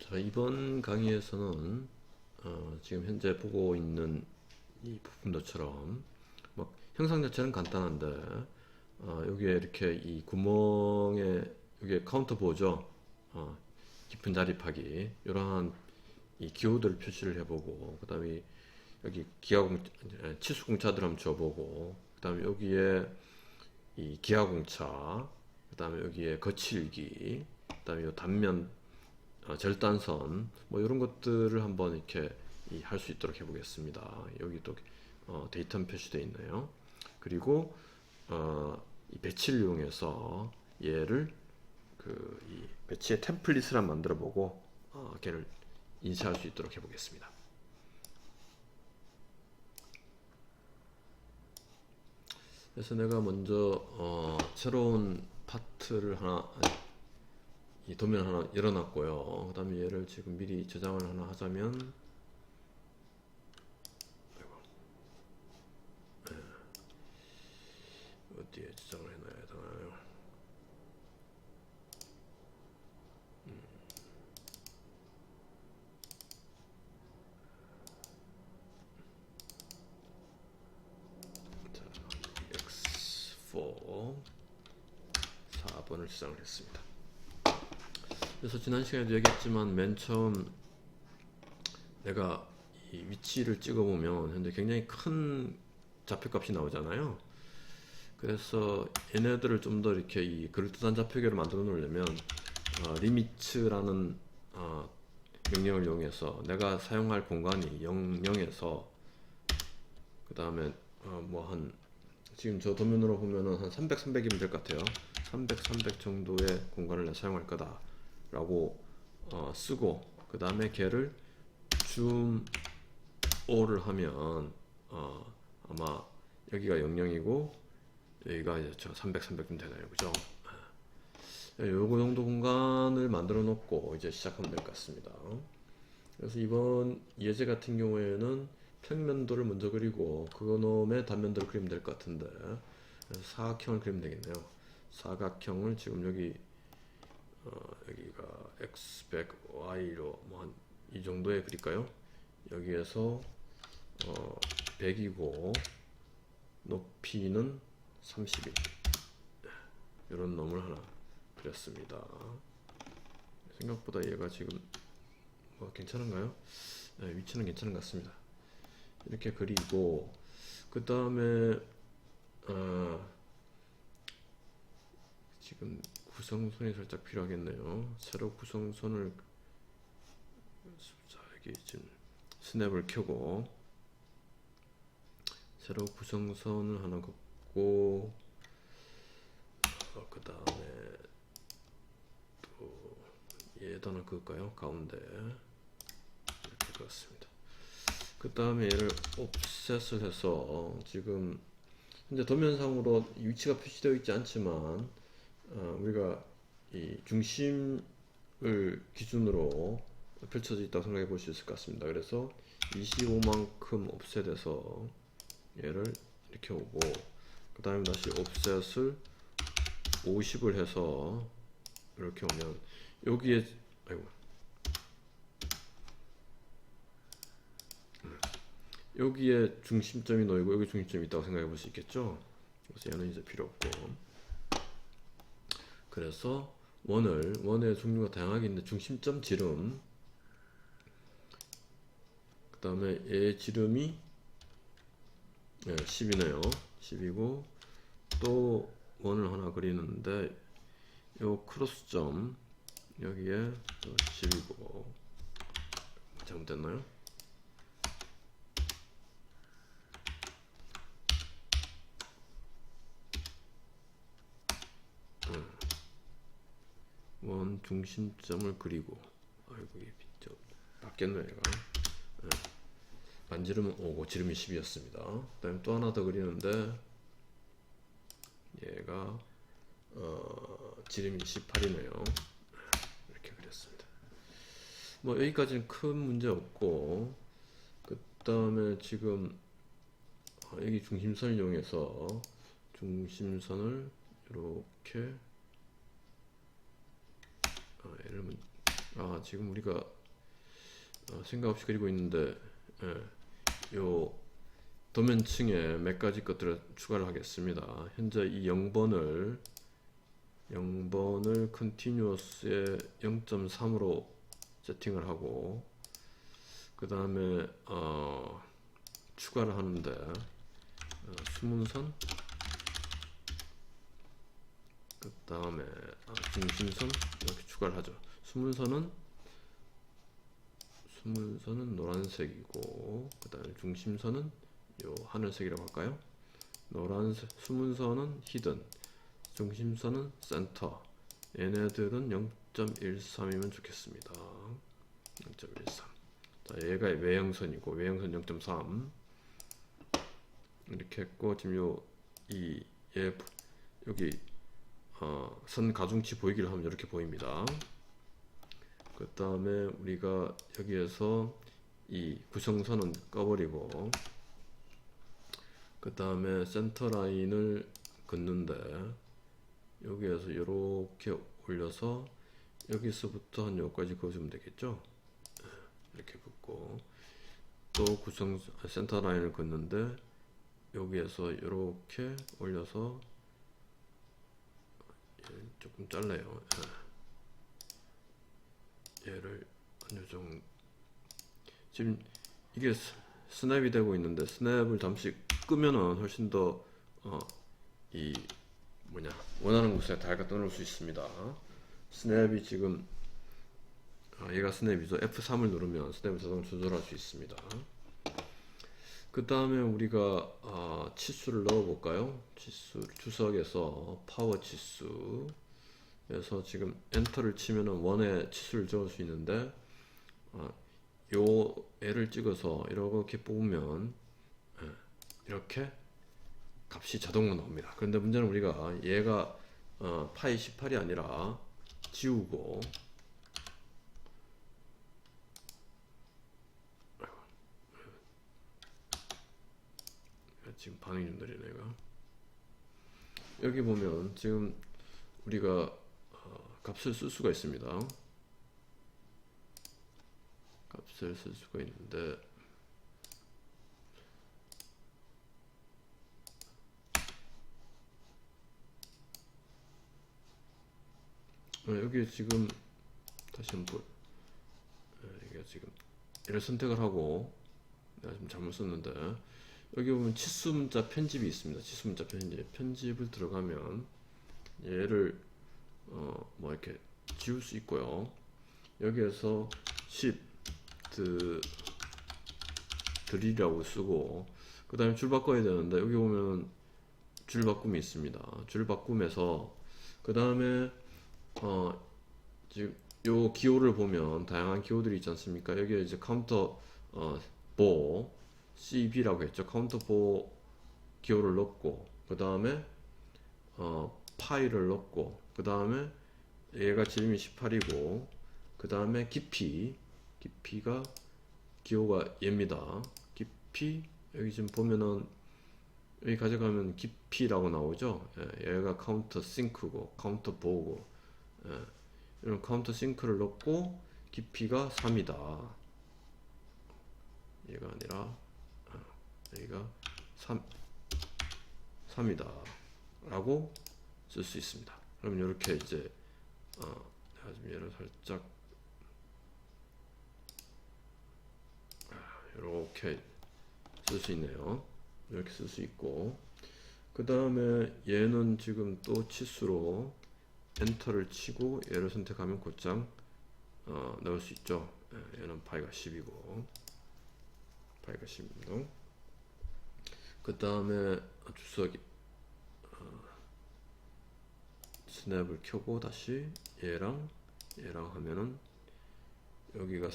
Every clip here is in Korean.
자, 이번 강의에서는 지금 현재 보고 있는 이 부품들처럼 뭐 형상 자체는 간단한데 여기에 이렇게 이 구멍에 여기에 카운터 보죠. 깊은 자립하기 이러한 이 기호들을 표시를 해보고, 그 다음에 여기 치수공차들 한번 줘보고, 그 다음에 여기에 이 기하공차, 그 다음에 여기에 거칠기, 그 다음에 이 단면 절단선 뭐 이런 것들을 한번 이렇게 할 수 있도록 해보겠습니다. 여기 또 데이터 표시되어 있네요. 그리고 이 배치를 이용해서 얘를 이 배치의 템플릿을 한번 만들어 보고 걔를 인쇄할 수 있도록 해보겠습니다. 그래서 내가 먼저 새로운 파트를 하나, 이 도면 하나 열어놨고요. 그 다음에 얘를 지금 미리 저장을 하나 하자면, 어디에 저장을 해놔야 되나요? 자, X4 4번을 저장을 했습니다. 그래서 지난 시간에도 얘기했지만 맨 처음 내가 이 위치를 찍어보면 현재 굉장히 큰 좌표값이 나오잖아요. 그래서 얘네들을 좀 더 이렇게 이 그럴듯한 좌표계를 만들어 놓으려면 리미츠라는 명령을 이용해서 내가 사용할 공간이 0에서 그 다음에 지금 저 도면으로 보면은 한 300, 300이면 될 것 같아요. 300, 300 정도의 공간을 내가 사용할 거다 라고 쓰고, 그 다음에 걔를 줌 5를 하면 아마 여기가 00이고 여기가 이제 저 300, 300쯤 되나요, 그죠? 요거 정도 공간을 만들어 놓고 이제 시작하면 될 것 같습니다. 그래서 이번 예제 같은 경우에는 평면도를 먼저 그리고 그놈의 단면도를 그리면 될 것 같은데, 그래서 사각형을 그리면 되겠네요. 사각형을 지금 여기가 x 100, y로 뭐 한 이 정도에 그릴까요? 여기에서 100이고 높이는 31, 이런 놈을 하나 그렸습니다. 생각보다 얘가 지금 괜찮은가요? 네, 위치는 괜찮은 것 같습니다. 이렇게 그리고 그 다음에 지금 구성선이 살짝 필요하겠네요. 세로 구성선을, 자, 여기 지금 스냅을 켜고 세로 구성선을 하나 긋고, 그 다음에 또 얘도 하나 그을까요? 가운데 이렇게 그었습니다. 그 다음에 얘를 옵셋을 해서 지금 현재 도면상으로 위치가 표시되어 있지 않지만 우리가 이 중심을 기준으로 펼쳐져 있다고 생각해 볼 수 있을 것 같습니다. 그래서 25만큼 옵셋해서 얘를 이렇게 오고, 그 다음에 다시 옵셋을 50을 해서 이렇게 오면 여기에 여기에 중심점이 놓이고 여기 중심점이 있다고 생각해 볼 수 있겠죠. 그래서 얘는 이제 필요 없고, 그래서 원의 종류가 다양하게 있는데 중심점 지름, 그 다음에 얘 지름이 10이네요. 10이고 또 원을 하나 그리는데 요 크로스점 여기에 10이고, 잘못됐나요? 원 중심점을 그리고, 아이고 이게 좀 바뀌었네 얘가. 반지름은 5고 지름이 10이었습니다. 그 다음에 또 하나 더 그리는데 얘가 지름이 18이네요. 이렇게 그렸습니다. 뭐 여기까지는 큰 문제 없고, 그 다음에 지금 여기 중심선을 이용해서 중심선을 이렇게 얘를 지금 우리가 생각 없이 그리고 있는데, 요 도면층에 몇 가지 것들을 추가를 하겠습니다. 현재 이 0번을 continuous의 0.3으로 세팅을 하고, 그 다음에 추가를 하는데 수문선, 그 다음에 중심선 이렇게 추가를 하죠. 수문선은 노란색이고, 그 다음에 중심선은 요 하늘색이라고 할까요? 노란색 수문선은 히든, 중심선은 센터. 얘네들은 0.13이면 좋겠습니다. 0.13. 자, 얘가 외형선이고, 외형선 0.3 이렇게 했고, 지금 여기 선 가중치 보이기를 하면 이렇게 보입니다. 그 다음에 우리가 여기에서 이 구성선은 꺼버리고, 그 다음에 센터 라인을 긋는데, 여기에서 이렇게 올려서 여기서부터 한 여기까지 그어주면 되겠죠. 이렇게 긋고, 또 센터 라인을 긋는데, 여기에서 이렇게 올려서 조금 잘라요. 얘를 한 요정. 지금 이게 스냅이 되고 있는데, 스냅을 잠시 끄면은 훨씬 더 원하는 곳에 다 갖다 놓을 수 있습니다. 스냅이 지금 얘가 스냅이죠. F3을 누르면 스냅을 자동으로 조절할 수 있습니다. 그 다음에 우리가 치수를 넣어 볼까요? 치수 주석에서 파워 치수 에서 지금 엔터를 치면은 원의 치수를 적을 수 있는데, 요 애를 찍어서 이렇게 뽑으면 이렇게 값이 자동으로 나옵니다. 그런데 문제는 우리가 얘가 파이 18이 아니라 지우고, 지금 반응이 좀 느리네. 얘가 여기 보면 지금 우리가 값을 쓸 수가 있습니다. 값을 쓸 수가 있는데, 여기 지금 다시 한번 이게 지금 얘를 선택을 하고, 내가 지금 잘못 썼는데, 여기 보면 치수 문자 편집이 있습니다. 치수 문자 편집을 들어가면 얘를 이렇게 지울 수 있고요. 여기에서 드릴이라고 쓰고, 그 다음에 줄 바꿔야 되는데, 여기 보면 줄 바꿈이 있습니다. 줄 바꿈에서 그 다음에 지금 요 기호를 보면 다양한 기호들이 있지 않습니까? 여기에 이제 카운터 보 CB라고 했죠. 카운터 보 기호를 넣고, 그 다음에 파일을 넣고, 그 다음에 얘가 지름이 18이고, 그 다음에 깊이가 기호가 얘입니다. 깊이 여기 지금 보면은 여기 가져가면 깊이라고 나오죠. 얘가 카운터 싱크고 카운터 보고, 이런 카운터 싱크를 넣고 깊이가 3이다. 얘가 아니라 여기가 3이다 라고 쓸 수 있습니다. 그럼 이렇게 이제 내가 좀 얘를 살짝 이렇게 쓸 수 있네요. 이렇게 쓸 수 있고, 그 다음에 얘는 지금 또 치수로 엔터를 치고 얘를 선택하면 곧장 넣을 수 있죠. 얘는 파이가 10이고 파이가 10입니다. 그 다음에 주석이 스냅을 켜고 다시 얘랑 하면은 여기가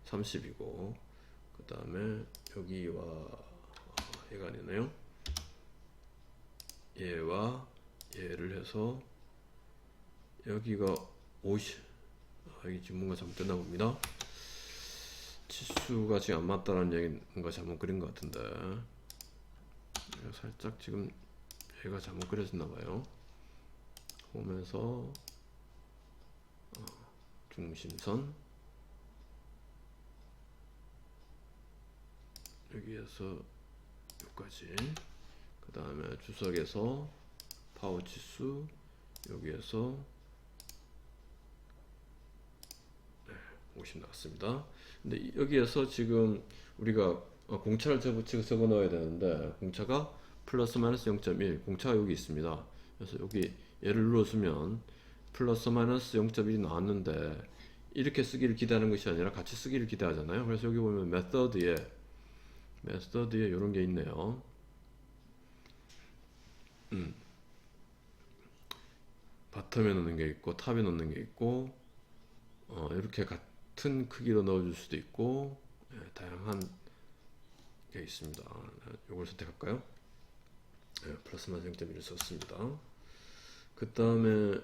30이고, 그 다음에 여기와 얘가 아니네요. 얘와 얘를 해서 여기가 50. 이게 지금 뭔가 잘못됐나 봅니다. 치수가 지금 안 맞다는 얘기, 뭔가 잘못 그린 것 같은데, 살짝 지금 얘가 잘못 그려졌나 봐요. 보면서 중심선 여기에서 여기까지, 그 다음에 주석에서 파워 치수 여기에서 50 나왔습니다. 근데 여기에서 지금 우리가 공차를 적어 넣어야 되는데, 공차가 플러스 마이너스 0.1, 공차가 여기 있습니다. 그래서 여기 얘를 눌러주면 플러스 마이너스 0.1이 나왔는데, 이렇게 쓰기를 기대하는 것이 아니라 같이 쓰기를 기대하잖아요. 그래서 여기 보면 메서드에 이런 게 있네요. 바텀에 넣는 게 있고 탑에 넣는 게 있고, 이렇게 같은 크기로 넣어줄 수도 있고, 다양한 게 있습니다. 이걸 선택할까요? 플러스 마이너스 0.1을 썼습니다. 그 다음에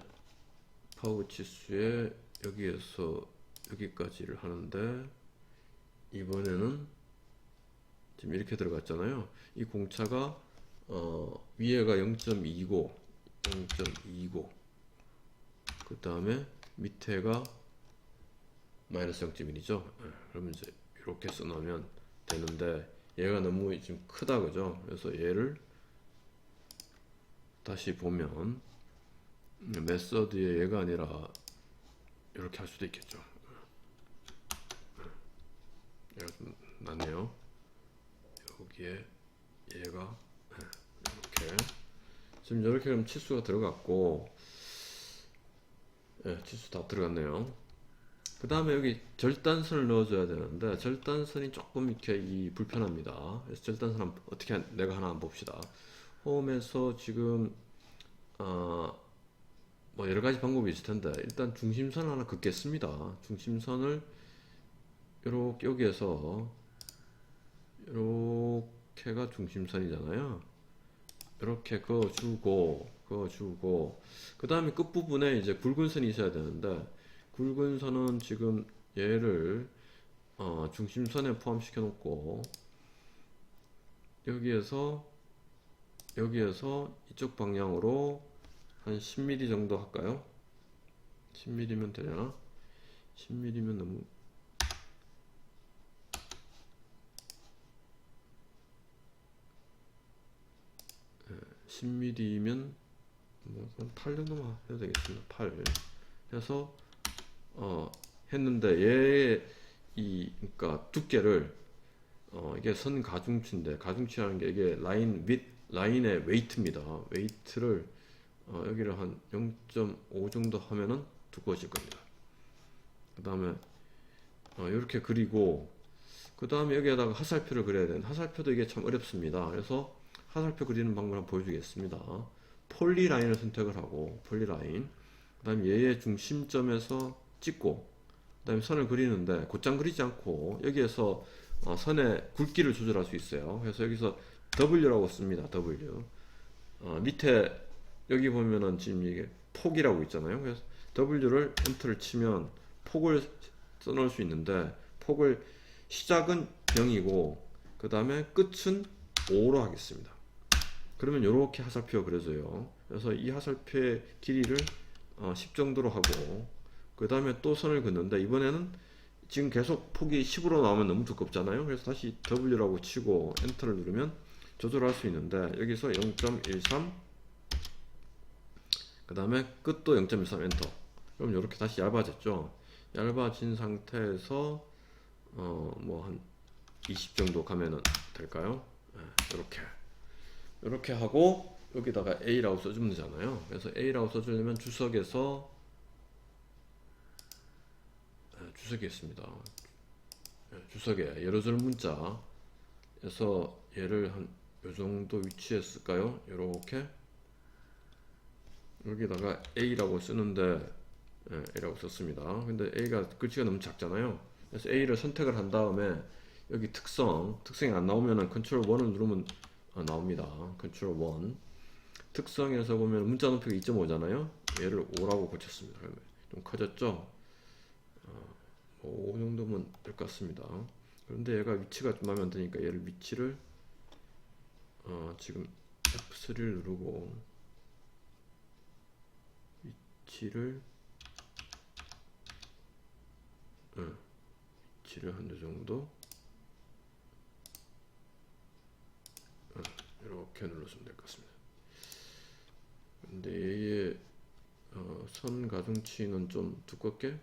파워 치수에 여기에서 여기까지를 하는데, 이번에는 지금 이렇게 들어갔잖아요. 이 공차가 위에가 0.29, 그 다음에 밑에가 마이너스 0.1이죠. 그러면 이제 이렇게 써놓으면 되는데, 얘가 너무 지금 크다, 그죠? 그래서 얘를 다시 보면 메서드에 얘가 아니라 이렇게 할 수도 있겠죠. 얘가 좀 낫네요. 여기에 얘가 이렇게, 지금 이렇게 하면 치수가 들어갔고, 치수 다 들어갔네요. 그 다음에 여기 절단선을 넣어줘야 되는데, 절단선이 조금 이렇게 불편합니다. 그래서 절단선 어떻게 내가 하나 한번 봅시다. 홈에서 지금 뭐 여러가지 방법이 있을 텐데, 일단 중심선 하나 긋겠습니다. 중심선을 요렇게, 여기에서 요렇게가 중심선이잖아요. 이렇게 그어주고, 그 다음에 끝부분에 이제 굵은 선이 있어야 되는데, 굵은 선은 지금 얘를 중심선에 포함시켜 놓고, 여기에서 이쪽 방향으로 한 10mm 정도 할까요? 10mm면 되려나? 10mm면 너무 10mm면 한 8 정도만 해도 되겠습니다. 8 해서 했는데, 얘의 그러니까 두께를 이게 선 가중치인데, 가중치라는 게 이게 라인의 웨이트입니다. 웨이트를 여기를 한 0.5 정도 하면은 두꺼워질 겁니다. 그 다음에 이렇게 그리고, 그 다음에 여기에다가 화살표를 그려야 되는데, 화살표도 이게 참 어렵습니다. 그래서 화살표 그리는 방법을 한번 보여주겠습니다. 폴리라인을 선택을 하고, 폴리라인, 그 다음에 얘의 중심점에서 찍고, 그 다음에 선을 그리는데 곧장 그리지 않고 여기에서 선의 굵기를 조절할 수 있어요. 그래서 여기서 W라고 씁니다. W. 밑에 여기 보면은 지금 이게 폭이라고 있잖아요. 그래서 W를 엔터를 치면 폭을 써놓을 수 있는데, 폭을 시작은 0이고 그 다음에 끝은 5로 하겠습니다. 그러면 이렇게 화살표가 그려져요. 그래서 이 화살표의 길이를 10 정도로 하고, 그 다음에 또 선을 긋는데, 이번에는 지금 계속 폭이 10으로 나오면 너무 두껍잖아요. 그래서 다시 W라고 치고 엔터를 누르면 조절할 수 있는데, 여기서 0.13, 그 다음에 끝도 0.13 엔터. 그럼 이렇게 다시 얇아졌죠. 얇아진 상태에서 뭐 한 20 정도 가면은 될까요? 이렇게 하고 여기다가 A라고 써주면 되잖아요. 그래서 A라고 써주려면 주석에서 주석이 있습니다. 주석에 열어줄 문자에서 얘를 한 요정도 위치에 쓸까요? 요렇게 여기다가 A라고 쓰는데, A라고 썼습니다. 근데 A가 글씨가 너무 작잖아요. 그래서 A를 선택을 한 다음에 여기 특성이 안 나오면은 컨트롤 1을 누르면 나옵니다. 컨트롤 1. 특성에서 보면 문자 높이가 2.5잖아요. 얘를 5라고 고쳤습니다. 좀 커졌죠? 5 정도면 될 것 같습니다. 그런데 얘가 위치가 좀 마음에 안 드니까 얘를 위치를 지금 F3를 누르고 위치를 위치를 한 요 정도 이렇게 눌러주면 될 것 같습니다. 근데 얘의 선 가중치는 좀 두껍게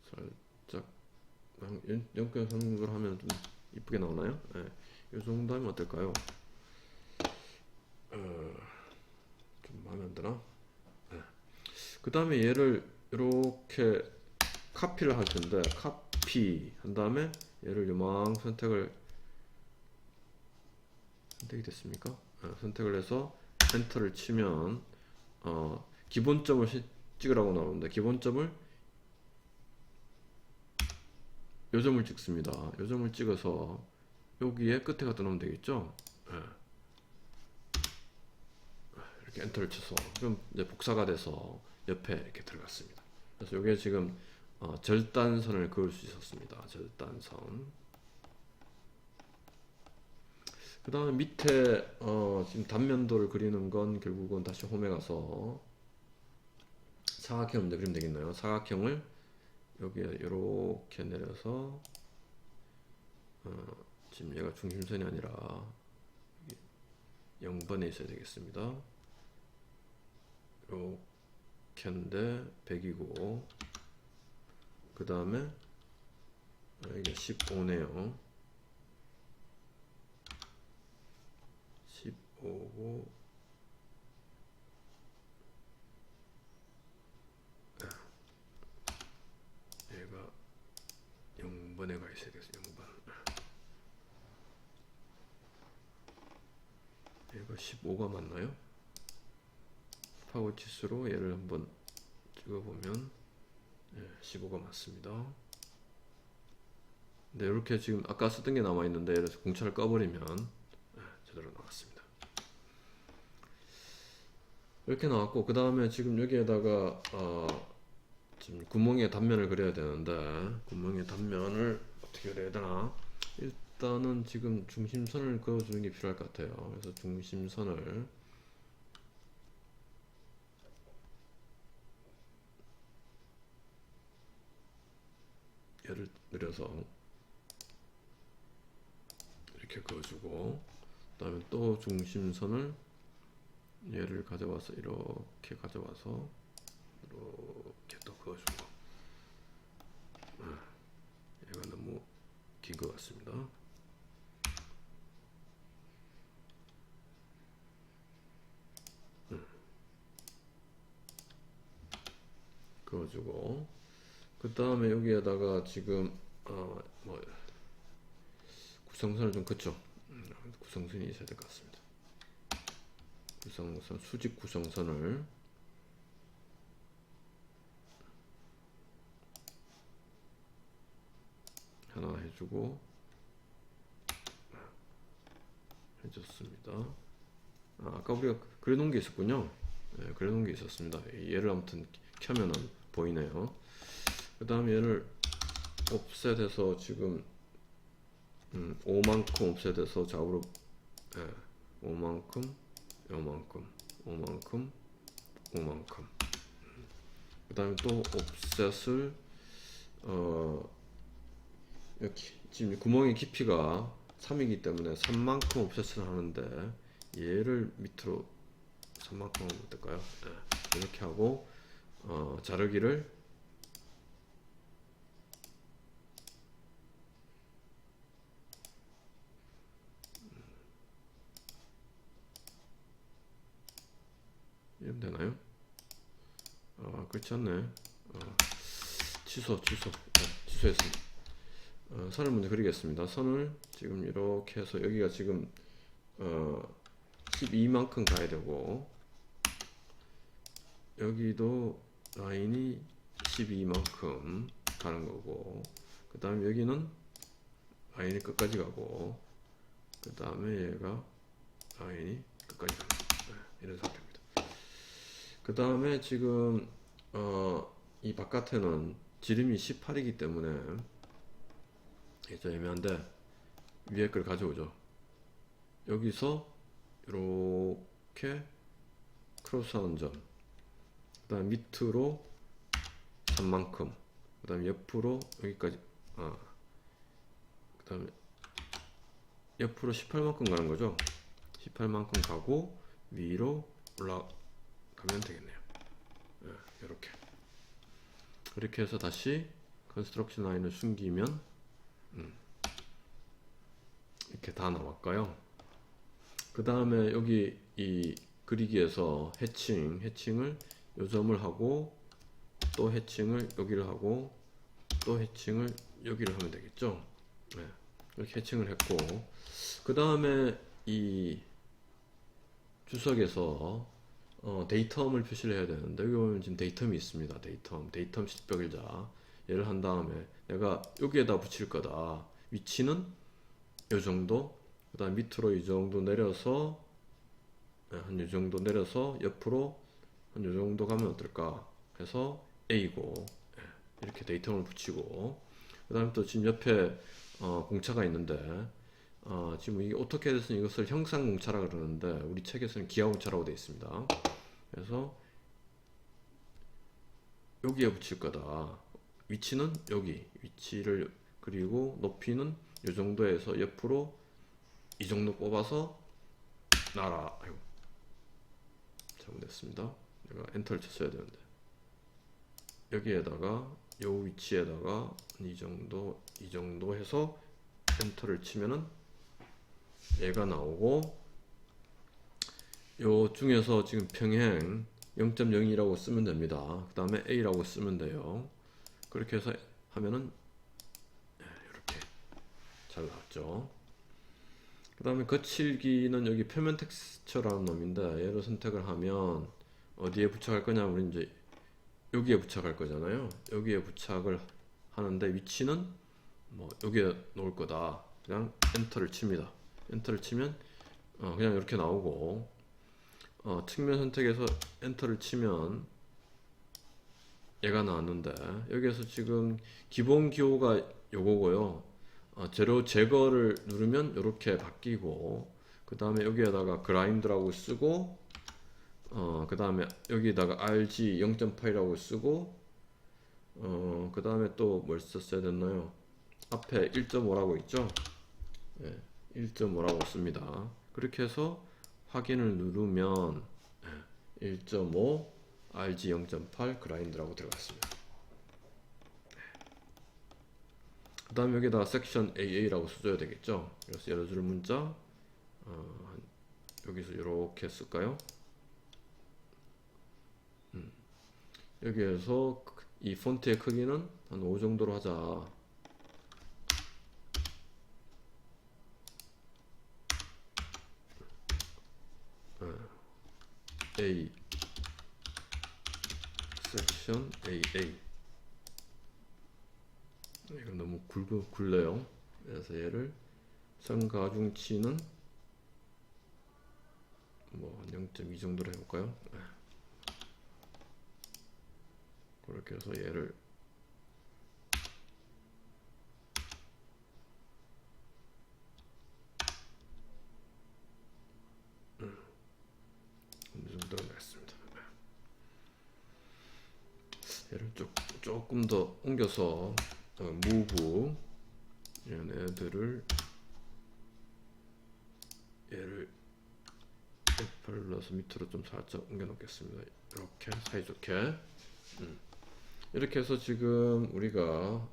살짝 0.3을 하면 좀 이쁘게 나오나요? 네. 이 정도 하면 어떨까요? 좀 마음에 안 드나? 네. 그 다음에 얘를 이렇게 카피를 할 텐데, 카피 한 다음에 얘를 요망 선택이 됐습니까? 선택을 해서 엔터를 치면 기본점을 찍으라고 나오는데, 기본점을 요점을 찍습니다. 요점을 찍어서 여기에 끝에 갖다 놓으면 되겠죠? 네. 이렇게 엔터를 쳐서 그럼 이제 복사가 돼서 옆에 이렇게 들어갔습니다. 그래서 이게 지금 절단선을 그을 수 있었습니다. 절단선. 그 다음에 밑에 지금 단면도를 그리는 건 결국은 다시 홈에 가서 사각형을 그리면 되겠네요. 사각형을 여기에 이렇게 내려서 지금 얘가 중심선이 아니라 0번에 있어야 되겠습니다. 이렇게 했는데 100이고 그 다음에 이게 15네요. 15고 얘가 0번에 가 있어야 되겠어요. 0번. 얘가 15가 맞나요? 파워치수로 얘를 한번 찍어보면 15가 맞습니다. 네, 이렇게 지금 아까 쓰던 게 남아있는데 이래서 공차를 꺼버리면 제대로 나왔습니다. 이렇게 나왔고 그 다음에 지금 여기에다가 지금 구멍에 단면을 그려야 되는데 구멍에 단면을 어떻게 그려야 되나. 일단은 지금 중심선을 그어주는 게 필요할 것 같아요. 그래서 중심선을 얘를 그려서 이렇게 그어주고 그 다음에 또 중심선을 얘를 가져와서 이렇게 가져와서 이렇게 또 그어주고 얘가 너무 긴 것 같습니다. 그어주고 그 다음에 여기에다가 지금 뭐 구성선을 좀 긋죠. 구성선이 있어야 될 것 같습니다. 구성선, 수직 구성선을 하나 해주고 해줬습니다. 아까 우리가 그려놓은 게 있었군요. 네, 그려놓은 게 있었습니다. 얘를 아무튼 켜면은 보이네요. 그 다음에 얘를 옵셋해서 지금 5만큼 옵셋해서 좌우로 5만큼 요만큼 5만큼 5만큼 그 다음에 또 옵셋을 이렇게 지금 구멍의 깊이가 3이기 때문에 3만큼 옵셋을 하는데 얘를 밑으로 3만큼 하면 어떨까요? 네, 이렇게 하고 자르기를 이러면 되나요? 그렇지 않네. 취소했습니다. 선을 먼저 그리겠습니다. 선을 지금 이렇게 해서 여기가 지금 12만큼 가야 되고 여기도 라인이 12만큼 가는 거고 그 다음에 여기는 라인이 끝까지 가고 그 다음에 얘가 라인이 끝까지 가는 이런 상태입니다. 그 다음에 지금 이 바깥에는 지름이 18이기 때문에 좀 애매한데 위에 걸 가져오죠. 여기서 이렇게 크로스하는 점 그 다음 밑으로 3만큼 그 다음에 옆으로 여기까지, 그 다음에 옆으로 18만큼 가는 거죠. 18만큼 가고 위로 올라가면 되겠네요. 이렇게. 그렇게 해서 다시 컨스트럭션 라인을 숨기면 이렇게 다 나왔고요. 그 다음에 여기 이 그리기에서 해칭을 요 점을 하고 또 해칭을 여기를 하고 또 해칭을 여기를 하면 되겠죠. 네, 이렇게 해칭을 했고, 그 다음에 이 주석에서 데이텀을 표시를 해야 되는데, 여기 보면 지금 데이텀이 있습니다. 데이텀 시적일자. 얘를 한 다음에 내가 여기에다 붙일 거다. 위치는 요 정도, 그 다음 밑으로 이 정도 내려서 한 요 정도 내려서 옆으로 한 요 정도 가면 어떨까 해서 A고, 이렇게 데이텀을 붙이고, 그 다음에 또 지금 옆에 공차가 있는데, 지금 이게 오토캐드에서는 이것을 형상공차라 그러는데 우리 책에서는 기하공차라고 되어 있습니다. 그래서 여기에 붙일 거다. 위치는 여기, 위치를, 그리고 높이는 이 정도에서 옆으로 이 정도 뽑아서 놔라. 아이고, 잘못했습니다. 내가 엔터를 쳤어야 되는데, 여기에다가 요 위치에다가 이 정도 해서 엔터를 치면은 얘가 나오고, 요 중에서 지금 평행 0.02라고 쓰면 됩니다. 그 다음에 A라고 쓰면 돼요. 그렇게 해서 하면은 이렇게 잘 나왔죠. 그 다음에 거칠기는 여기 표면 텍스처라는 놈인데, 얘를 선택을 하면 어디에 부착할 거냐, 우리 이제 여기에 부착할 거잖아요. 여기에 부착을 하는데 위치는 뭐 여기에 놓을 거다. 그냥 엔터를 칩니다. 엔터를 치면 그냥 이렇게 나오고, 측면 선택해서 엔터를 치면 얘가 나왔는데, 여기에서 지금 기본 기호가 요거고요. 재료 제거를 누르면 이렇게 바뀌고, 그 다음에 여기에다가 그라인드라고 쓰고, 그 다음에 여기다가 RG 0.8이라고 쓰고, 그 다음에 또 뭘 썼어야 됐나요? 앞에 1.5라고 있죠? 네, 1.5라고 씁니다. 그렇게 해서 확인을 누르면 1.5 RG 0.8 그라인드라고 들어갔습니다. 그 다음에 여기다가 섹션 AA라고 써줘야 되겠죠? 그래서 열어줄 문자 여기서 이렇게 쓸까요? 여기에서 이 폰트의 크기는 한 5 정도로 하자. A 섹션 AA. 이건 너무 굵네요. 그래서 얘를 선가중치는 뭐 0.2 정도로 해볼까요? 그렇게 해서 얘를 어느 정도로 냈습니다. 얘를 조금 더 옮겨서 move 얘네들을 얘를 F8을 눌러서 밑으로 좀 살짝 옮겨 놓겠습니다. 이렇게 사이좋게. 이렇게 해서 지금 우리가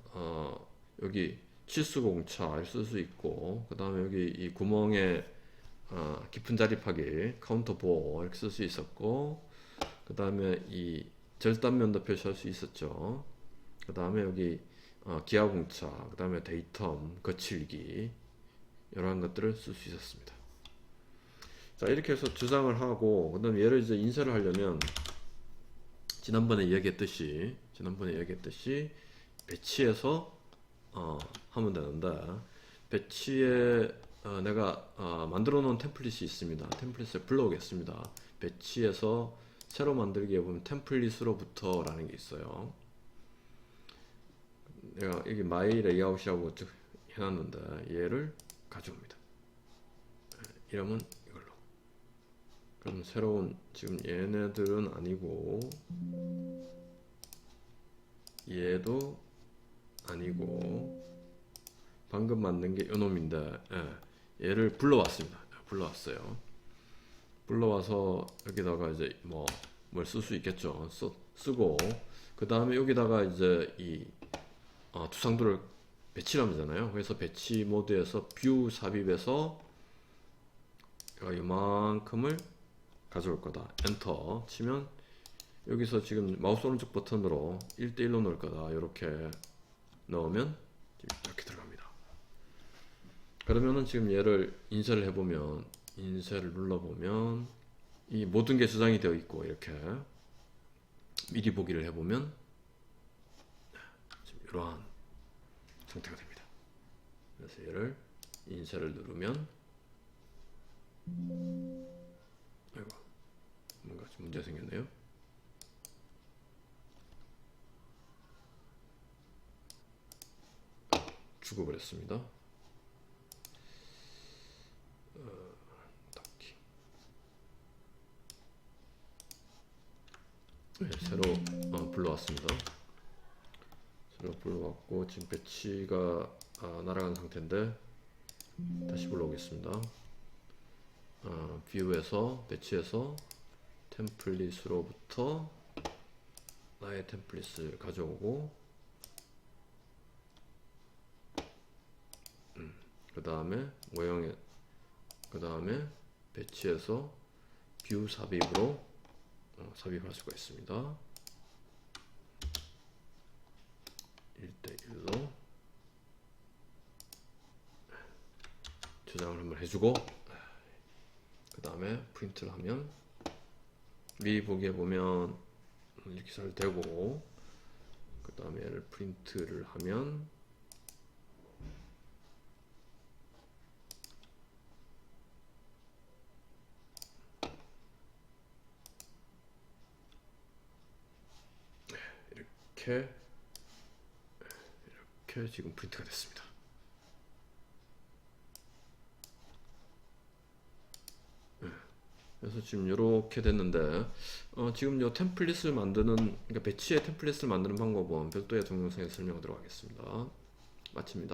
여기 치수공차를 쓸 수 있고, 그 다음에 여기 이 구멍에 깊은 자립하기 카운터보 이렇게 쓸 수 있었고, 그 다음에 이 절단면도 표시할 수 있었죠. 그 다음에 여기 기하공차, 그 다음에 데이텀, 거칠기 이러한 것들을 쓸 수 있었습니다. 자, 이렇게 해서 저장을 하고, 그 다음에 얘를 이제 인쇄를 하려면 지난번에 이야기했듯이 배치해서 하면 되는데, 배치에 내가 만들어 놓은 템플릿이 있습니다. 템플릿을 불러오겠습니다. 배치해서 새로 만들기에 보면 템플릿으로부터 라는 게 있어요. 내가 여기 마이 레이아웃이라고 해놨는데 얘를 가져옵니다. 이러면 이걸로. 그럼 새로운, 지금 얘네들은 아니고 얘도 아니고 방금 만든 게 요놈인데, 얘를 불러왔습니다. 불러왔어요. 불러와서 여기다가 이제 뭐 뭘 쓸 수 있겠죠. 쓰고 그 다음에 여기다가 이제 이 두상도를 배치를 하잖아요. 그래서 배치 모드에서 뷰 삽입해서 이만큼을 가져올 거다. 엔터 치면 여기서 지금 마우스 오른쪽 버튼으로 1대1로 넣을 거다. 이렇게 넣으면 이렇게 들어갑니다. 그러면은 지금 얘를 인쇄를 해보면, 인쇄를 눌러보면 이 모든 게 저장이 되어 있고, 이렇게 미리 보기를 해보면 지금 이러한 상태가 됩니다. 그래서 얘를 인쇄를 누르면, 아이고 뭔가 좀 문제 생겼네요. 죽어버렸습니다. 네, 새로 불러왔습니다. 새로 불러왔고 지금 배치가 날아간 상태인데 다시 불러오겠습니다. 뷰에서 배치해서 템플릿으로부터 나의 템플릿을 가져오고, 그 다음에 모형에, 그 다음에 배치해서 뷰 삽입으로 삽입할 수가 있습니다. 1대1로 저장을 한번 해주고, 그 다음에 프린트를 하면 미리 보기에 보면 이렇게 잘 되고, 그 다음에 얘를 프린트를 하면 이렇게 지금 프린트가 됐습니다. 그래서 지금 이렇게 됐는데, 지금 요 템플릿을 만드는, 그러니까 배치의 템플릿을 만드는 방법은 별도의 동영상에 설명하도록 하겠습니다. 마칩니다.